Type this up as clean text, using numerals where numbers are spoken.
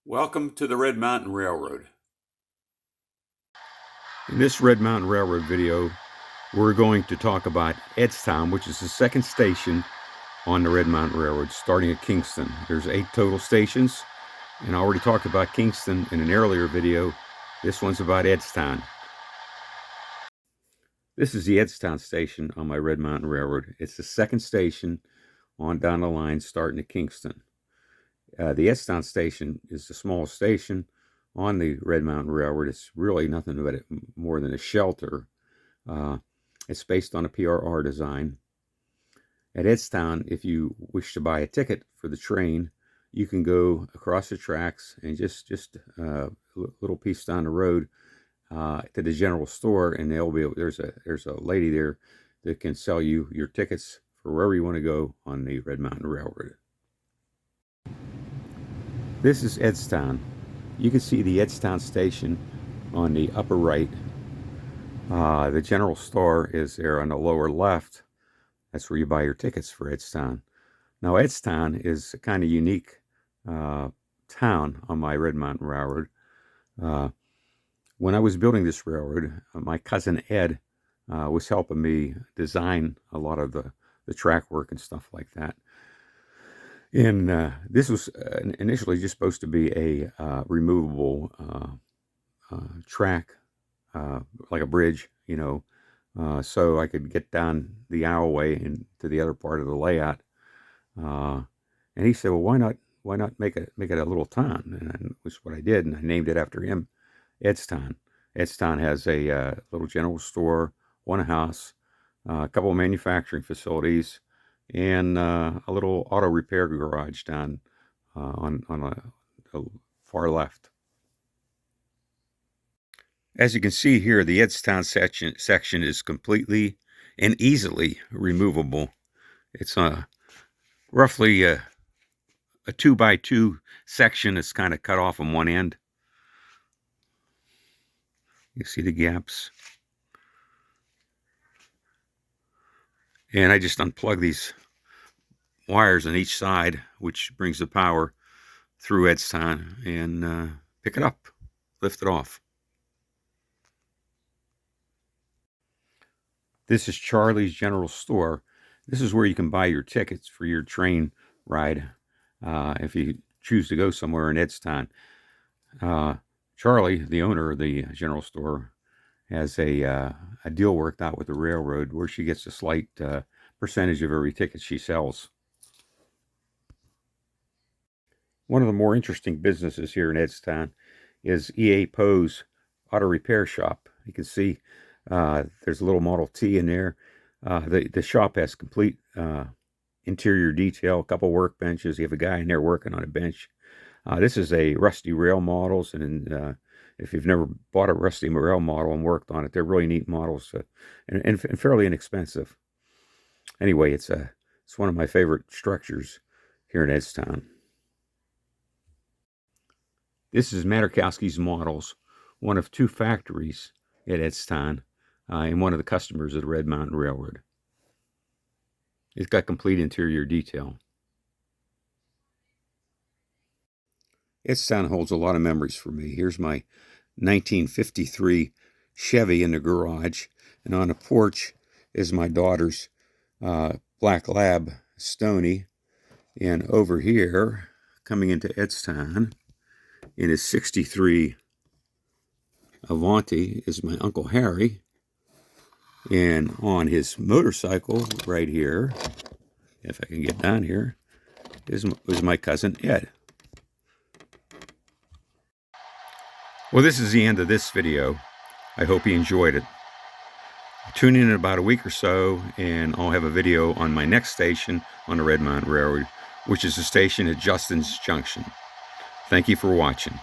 Welcome to the Red Mountain Railroad. In this Red Mountain Railroad video, we're going to talk about Edstown, which is the second station on the Red Mountain Railroad, starting at Kingston. There's 8 total stations, and I already talked about Kingston in an earlier video. This one's about Edstown. This is the Edstown station on my Red Mountain Railroad. It's the second station on down the line, starting at Kingston. The Edstown station is the smallest station on the Red Mountain Railroad. It's really nothing but more than a shelter. It's based on a PRR design. At Edstown, if you wish to buy a ticket for the train, you can go across the tracks and just a little piece down the road to the general store, and there's a lady there that can sell you your tickets for wherever you want to go on the Red Mountain Railroad. This is Edstown. You can see the Edstown station on the upper right. The general store is there on the lower left. That's where you buy your tickets for Edstown. Now, Edstown is a kind of unique town on my Red Mountain Railroad. When I was building this railroad, my cousin Ed was helping me design a lot of the track work and stuff like that. And this was initially just supposed to be a removable track, like a bridge, you know, so I could get down the aisleway and to the other part of the layout. And he said, "Well, why not make it a little town?" And which is what I did, and I named it after him, Edstown. Edstown has a little general store, one house, a couple of manufacturing facilities, and a little auto repair garage down on the far left. As you can see here, the Edstown section is completely and easily removable. It's roughly a 2x2 section that's kind of cut off on one end. You see the gaps. And I just unplug these wires on each side, which brings the power through Edstown, and pick it up, lift it off. This is Charlie's General Store. This is where you can buy your tickets for your train ride if you choose to go somewhere in Edstown. Charlie, the owner of the general store, has a deal worked out with the railroad where she gets a slight percentage of every ticket she sells. One of the more interesting businesses here in Edstown is E.A. Poe's Auto Repair Shop. You can see there's a little Model T in there. The shop has complete interior detail, a couple workbenches. You have a guy in there working on a bench. This is a rusty rail models, and if you've never bought a rusty rail model and worked on it, they're really neat models and fairly inexpensive. Anyway, it's one of my favorite structures here in Edstown. This is Materkowski's Models, one of 2 factories at Edstown, and one of the customers of the Red Mountain Railroad. It's got complete interior detail. Edstown holds a lot of memories for me. Here's my 1953 Chevy in the garage, and on the porch is my daughter's black lab, Stony. And over here, coming into Edstown, in his 63 Avanti is my Uncle Harry. And on his motorcycle right here, if I can get down here, is my cousin Ed. Well, this is the end of this video. I hope you enjoyed it. Tune in about a week or so, and I'll have a video on my next station on the Red Mountain Railroad, which is the station at Justin's Junction. Thank you for watching.